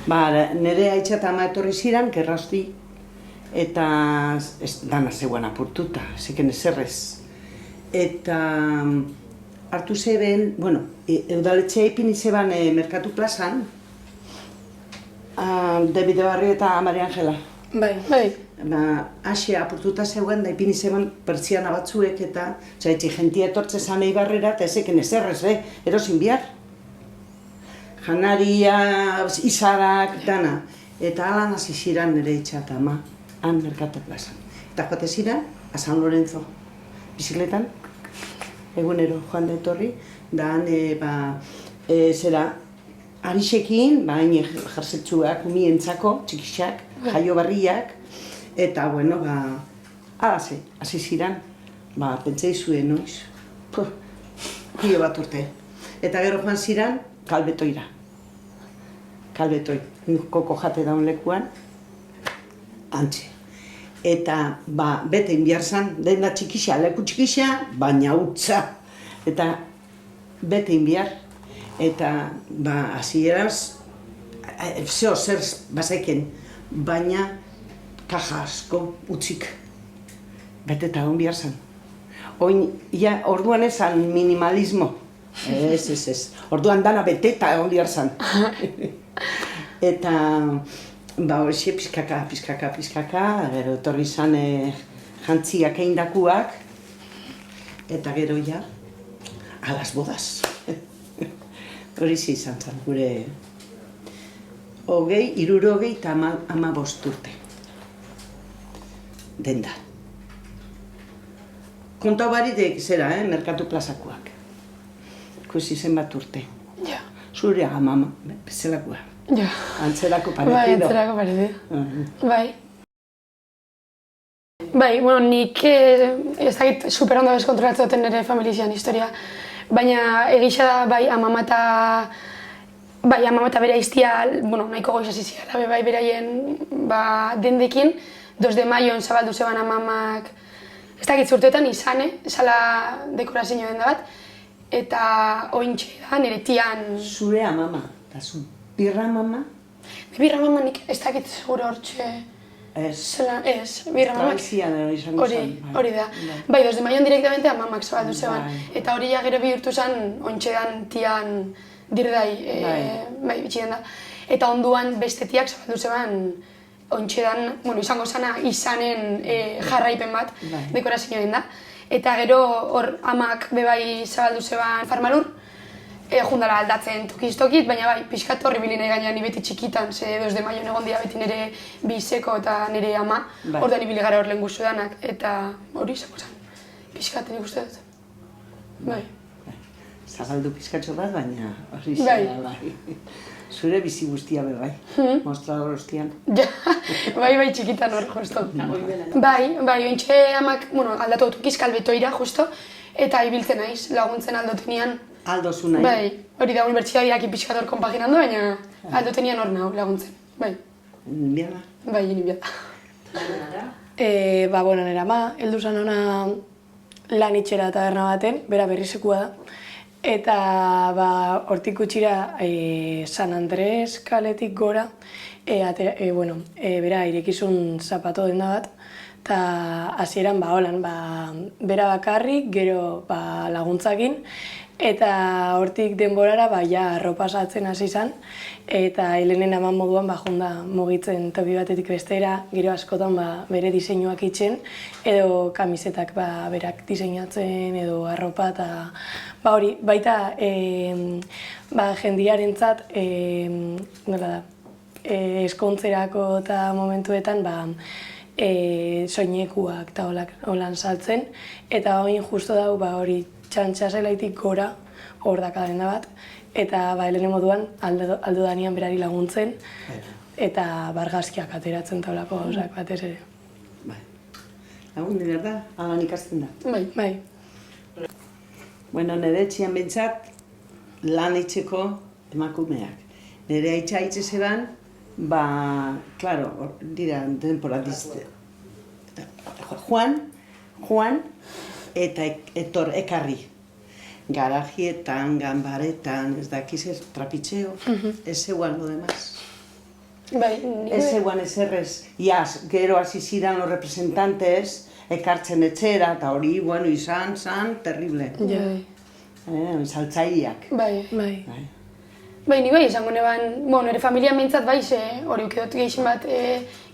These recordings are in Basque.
Nire haitxa eta ama etorri ziren, gerrazti, eta dana zegoen apurtuta, zeken ezerrez. Eta hartu zeben, eudaletxea ipini zeban Merkatu plazan, David Barrio eta Maria Angela. Bai. Hasi apurtuta zegoen, da ipini zeban pertsiana batzuek eta jentia etortze zan Eibarrera eta ezeken ezerrez, erosin bihar. Janaria, izarak, dana. Eta alan hasi ziren nire etxa eta ama, han Merkatu plazan. Eta joate ziren, a San Lorenzo, bizikletan, egunero joan da etorri, da han, Arixekin, hain jarzetxuak, umientzako, txikixak, jaio barriak, eta, hasi ziren, pentsei zuen, noiz, pilo bat urte. Eta gero joan ziren, Kalbetoira. Kalbetoi, koko jate daun lekuan, antxe. Eta, bete inbiar zan, denda txikixa, leku txikixa, baina utza. Eta, bete inbiar. Eta, hasieraz, zeo zer bazaiken, baina kaja asko utzik. Bete eta hon bihar zan. Orduan ezan minimalismo. Ez. Orduan dana bete eta hon bihar zan. Eta, horixe pizkaka, gero etorri zan jantziak eindakuak, eta gero a las bodas. Horixe izan zen, gure 60 eta 15 urte. Denda. Kontau baridek zera, Merkatu plazakoak. Ikusi zenbat urte. Ja. Zure ama, bezalakoa. Ja. Antzerako parecido. Bai, antzerako parecido. Bai, nik ez dakit superondo bezkontrolatzen duten nire familizian historia. Baina egisa da, amama eta bere aiztia, nahiko goiz hasi ziala, beraien dendekin, 2 de maioan zabaldu zeban amamak, ez dakit urteetan izane, esala dekorazio den da bat, eta ointxe da, nire tian... Zure amama, eta zu, birra mama? Birra mama nik ez dakit seguro hortxe... Ez, birra mamak. Traizian izango zen. Hori da. 2 de maioan direktamente amamak zabaldu zeban. Eta hori gero bihurtu zen, ontsedan tian dirdai, bitxiden da. Eta onduan beste tiak zabaldu zeban, ontsedan, izango zana izanen jarraipen bat, dekorazio den da. Eta gero hor amak bebai zabaldu zeban Farmalur, jundala aldatzen tokiz-tokit, baina pixkat horri bilin egin ni beti txikitan, ze 2 de maioan egon dira beti nire bizeko eta nire ama, hor da nibili gara hor lehen guztu danak, eta hori izango zen, pixkat nik uste dut. Bai. Zabaldu pixkatxo bat, baina hori izan da, Zure bizi guztia be mostrador ostian. Bai, txikitan hor, justo. Bai, ointxe amak, aldatu dut Kalbetoira, justo, eta ibiltzen naiz, laguntzen aldotenian. Aldozu nahi. Bai, hori da unibertsitateak pixkat hor konpaginando, baina aldotenian hor nahu laguntzen, bai. Nibiada? Bai, nibiada. Nire ama, heldu zan hona lan itxera taberna baten, bera berrizekua da. Eta hortik gutxira San Andres kaletik gora, bera irekizun zapato denda bat, eta hasieran holan, bera bakarrik, gero laguntzakin, eta hortik denborara arropa saltzen hasi izan, eta helenen aman moduan junda mugitzen toki batetik bestera, gero askotan bere diseinuak itxen, edo kamisetak berak diseinatzen, edo arropa, eta hori, baita jendiarentzat, eskontzerako eta momentuetan soinekuak eta holan saltzen, eta hori justo dau hori txantxaselaitik gora hor dakaren da bat, eta helenen moduan aldo danian berari laguntzen, eta bargazkiak ateratzen taulako gauzak batez ere. Lagun, nire da, alan ikasten da. Bai. Nire etxian bintzat lan eitzeko emakumeak. Nire aitza itxe zeban, klaro, dira, temporadizte. Juan eta ekarri. Garajietan, ganbaretan, ez dakiz ez, trapitxeo, ez zegoan lo demaz. Bai, Ez zegoan eserrez, gero hasi ziren los representantes, ekartzen etxera, eta hori, bueno, izan, terrible. Saltzaileak. Bai. Bai, ni bai izango neban, nire familia mintzat bai, hori ukedot gehixen bat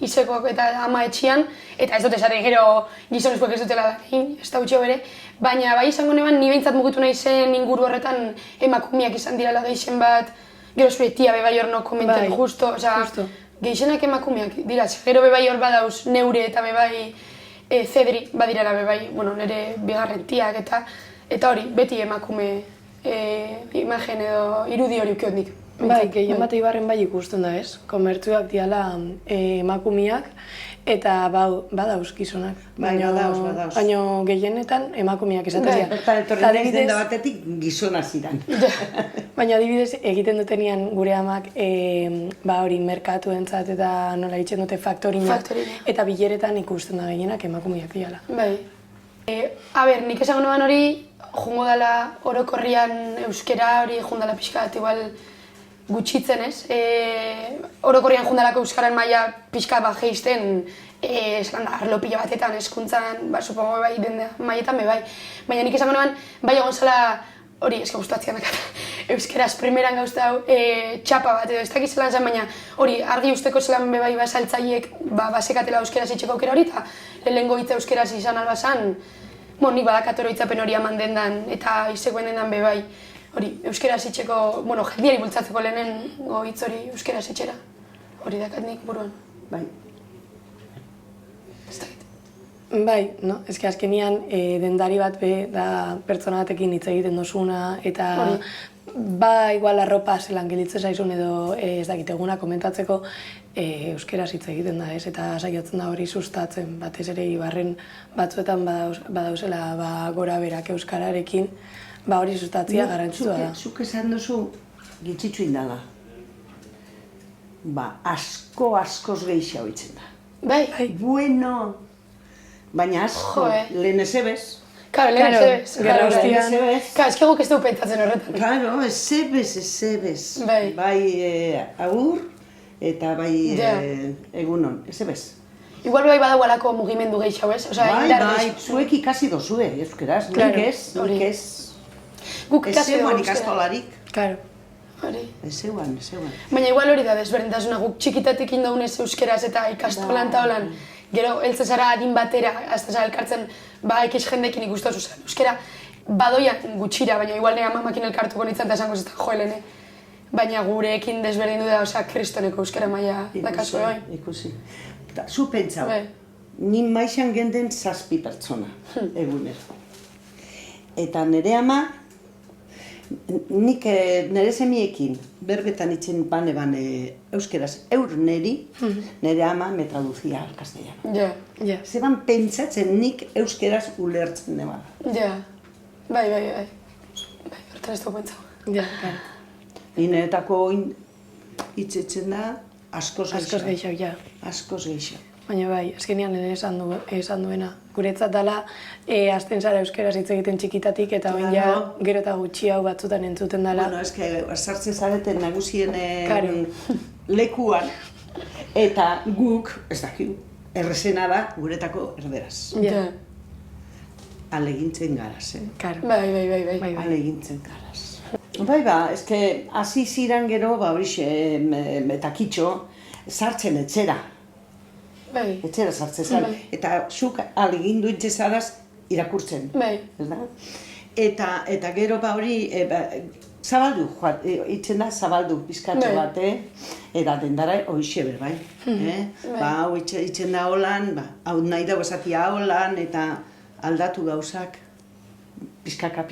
izekoak eta ama etxian, eta ez dut esaten gero gizonezkoak ez dutela da, ez da gutxo bere, baina bai izango neban, ni behintzat mugitu nahi zen inguru horretan emakumeak izan direla gehixen bat, gero zure tia bebai hor no komentari justo, gehixenak emakumeak dira, gero bebai hor badauz neure eta bebai Cedri badirela bebai, nire bigarren tiak eta hori, beti emakume imagen edo irudi hori ukiot nik. Bai, gehien bat Eibarren bai ikusten da ez, komertzuak diala emakumeak eta badauz gizonak. Bai, badauz. Baina gehienetan emakumeak esaten dira. Eta etorri nahi denda batetik gizona ziren. Baina adibidez egiten dutenean gure amak hori merkatuentzat eta nola ditzen dute faktorina eta bileretan ikusten da gehienak emakumeak diala. Bai. Nik esango noan hori jungo dela orokorrian euskera hori jundala pixka bat igual gutxitzen ez. Orokorrian jundalako euskaran maila pixka bat geizten arlo pila batetan eskuntzan, supongo bai dendea mailetan bai. Baina nik esango noan bai egon zela hori eska guztatzean euskeraz primeran gauzta hau txapa bat edo ez dakiz zelan zen, baina hori argi usteko zelan bebai saltzaileek basekatela euskeraz itxeko aukera hori eta lehenengo hitza euskeraz izan albazan nik badakat oroitzapen hori eman dendan eta izekoen dendan bebai hori euskeraz itxeko, jendiari bultzatzeko lehenengo hitz hori euskeraz itxera hori dakat nik buruan. Bai. Ez dakit. Bai, no? Ez que azkenian dendari bat da pertsona batekin hitz egiten dozuna eta igual arropa zelan gelitzen zaizun edo ez dakit eguna komentatzeko euskeraz hitz egiten da ez eta saiatzen da hori sustatzen batez ere Eibarren batzuetan badauzela gora berak euskararekin hori sustatzia garrantzitsua da. Zuk esan duzu gitxitzu indala. Askoz gehiago itzen da. Bai. Bueno. Baina asko, lehen ezebez. Claro, lehen ezebez. Gerra hostian. Claro, ez que guk ez dugu pentsatzen horretan. Claro, ezebez. Bai agur eta bai egunon, ezebez. Igual bai badagoelako mugimendu gehiago ez? Bai, zuek ikasi dozue, euskeraz. Nik ez. Guk ikasi dugu euskaraz. Ikastolarik. Claro. Ez zeuan. Baina igual hori da desberdintasuna, guk txikitatik indaunez euskeraz eta ikastolan eta holan. Gero, heltzen zara adin batera, azta zara elkartzen, ekiz jendekin ikustozu zen. Euskera badoian gutxira, baina igual nire amakin elkartuko nintzen eta esango zetan joelene. Baina gurekin desberdindu da, kristoneko euskera maila dakazu egoin. Ikusi. Zu pentsau, nin maixan genden 7 pertsona, egunero. Eta nire ama, nik nire semiekin berbetan itzen bane euskeraz neri, nire ama me traduzia al castellano. Zeban pentsatzen nik euskeraz ulertzen nebala. Bai. Hortan ez dugu pentsau. Niretako hitzetzen da askoz gehiago. Askoz gehiago. Baina bai, azkenean esan duena. Guretzat dela, hasten zara euskeraz hitz egiten txikitatik eta baina gero eta gutxi hau batzutan entzuten dela. Bueno, eske sartzen zareten nagusien lekuan eta guk, ez dakigu, errezena da guretako erderaz. Alegintzen garaz, Bai. Alegintzen garaz. Bai, eske hasi ziren gero, horixe, metakitxo, sartzen etxera. Etxera sartzen zara, eta zuk alegindu intzezaraz irakurtzen. Eta gero hori zabaldu, itzen da zabaldu pizkatxo bat, eta dendara hoixe bai. Hau itzen da holan, hau nahi da esatia holan, eta aldatu gauzak pizkaka.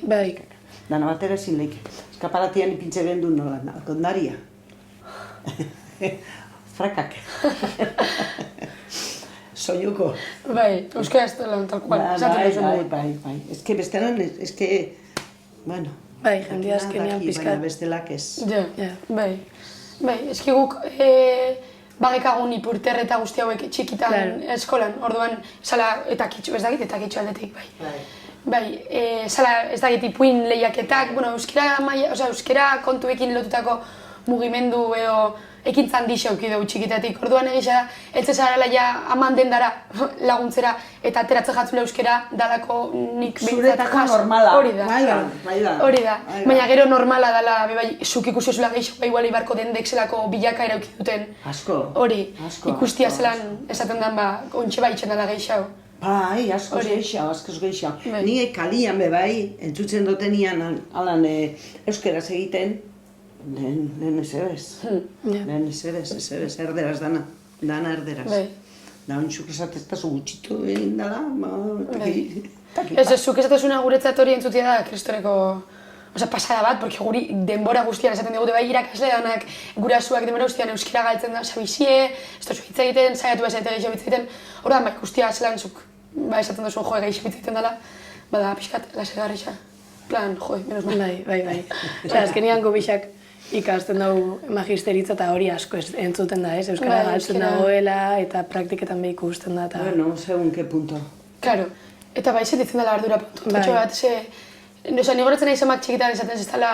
Bai. Dana batera ezin leike. Eskaparatian ipintze gendu nola, kondaria. Frakak. Soiuko. Bai, euskaraz lan tal cual. Bai. Eske bestelan, bueno. Bai, jendea azkenean pizkat. Baina bestelak ez. Bai, eske guk bagekagun ipurter eta guzti hauek txikitan eskolan, orduan, eta kitxu, ez dakit, eta kitxu aldetik, bai. Ez dakit ipuin lehiaketak, euskera kontuekin lotutako mugimendu edo ekintzan dixo eukideu txikitatik. Orduan egisa, eltze zarela ja aman dendara laguntzera eta ateratzen jatzula euskera dalako nik Zuretako normala. Hori da. Bai da. Hori da. Baina gero normala dala, bai, zuk ikusi zula gehiago, igual ibarko dendek zelako bilaka erauki duten. Asko. Hori, ikustia zelan esaten den ontxe bai itxen dala gehiago. Bai, askoz gehiago. Ni kalian bai, entzutzen dutenian alan euskeraz egiten, lehen ezebez. Lehen ezebez, erderaz dana. Dana erderaz. Da, ontxuk esateztazu gutxitu egin dala, Ez, zuk esatezuna guretzat hori entzutia da, kristoreko pasada bat, porque guri denbora guztian esaten digute bai irakasle danak, gurasuak denbora guztian euskara galtzen da, sabizie, ez tozu hitz egiten, saiatu bezate gehiago hitz egiten, orduan bai guztia zelan zuk esaten duzun joe gehiago hitz egiten dela, bada pixkat, lasegarrixa, plan, joe, menos mal. Bai. Azkenian gobixak ikasten dugu magisteritza eta hori asko entzuten da, ez? Euskara galtzen dagoela eta praktiketan behiko ikusten da. Bueno, segun ke punto. Claro, eta bai zetitzen dela ardura puntu. Bat, ni goratzen nahi zamak txikitan esaten zestala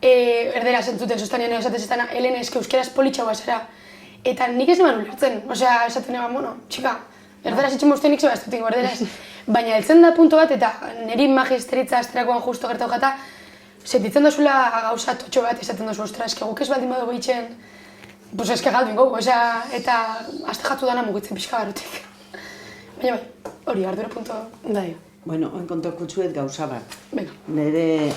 erderaz entzuten sustanean esaten zestana Helen eske euskeraz politxagoa zera. Eta nik ez neban ulertzen, esaten eban, bueno, txika, erderaz itxen bostuen nik zeba ez dutik erderaz. Baina heltzen da punto bat eta niri magisteritza asterakoan justo gertau jata, sentitzen duzula gauza totxo bat esaten duzu, ostra, eske guk ez baldin badugu itxen, pues eske galdu ingo, eta azte jatu dana mugitzen pixka barutik. Baina bai, hori ardura punto. Bai. Bueno, oinkonto kutsuet gauza bat. Nere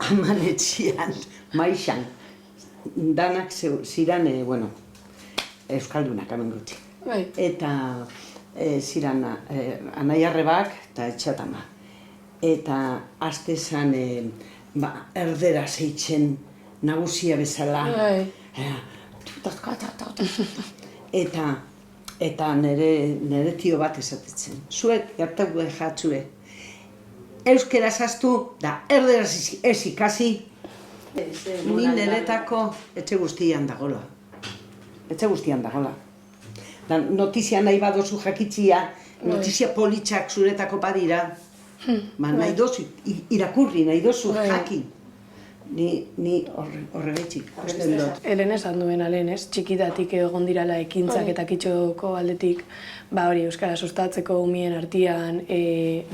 amanetxian, maixan, danak ziran, euskaldunak hemen gutxi. Eta ziran anaiarrebak eta etxatama. Eta azte zan erdera zeitzen nagusia bezala. Eta nire tio bat esatetzen. Zuek, gertatu jatzue, euskera zaztu da erderaz ez ikasi. Ni niretako etxe guztian dagoela. Etxe guztian dagoela. Notizia nahi badozu jakitzia, notizia politxak zuretako badira. Nahi dozu, irakurri, nahi dozu jakin. Ni horregaitxik. Helen esan duena lehen, txikitatik egon dirala ekintzak eta kitxoko aldetik, hori euskara sustatzeko umien artian,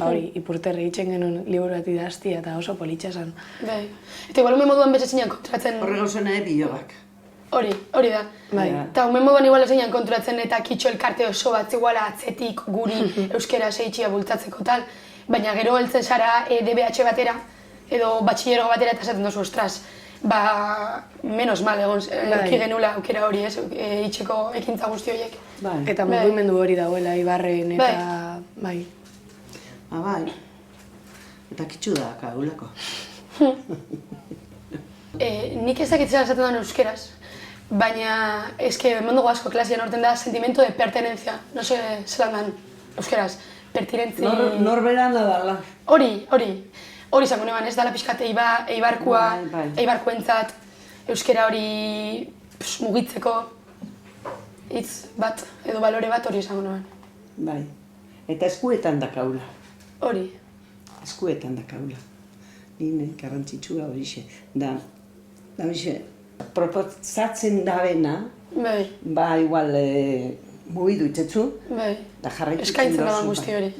hori ipurterri itxen genuen liburu bat idaztia eta oso politxa esan. Eta igual ume moduan bezezinan kontratzen... Horre gauzena bilobak. Hori da. Eta ume moduan igual ezezinan kontratzen eta kitxo elkarte oso bat iguala atzetik guri euskera zeitxia bultzatzeko tal, baina gero heltzen zara DBH batera, edo batxillergo batera eta esaten duzu, ostras, menos mal egon genula aukera hori ez, itxeko ekintza guzti horiek. Eta mugimendu hori dagoela Ibarren eta bai. Bai, eta kitxu da, kaulako. Nik ezakitzea esaten den euskeraz, baina eske emandugu asko klasian horten da sentimiento de pertenencia, no sé, zelan dan euskeraz, pertinentzi... Norberan adala. Hori izango neban, ez dala pixkat eibarkuentzat, euskera hori mugitzeko hitz bat edo balore bat hori izango neban. Bai, eta eskuetan dakaula. Hori. Eskuetan dakaula. Nire garrantzitsua horixe. Da horixe, proposatzen dabena, igual mugidu itzetzu, da jarraitzen eskaintzen daban guzti hori.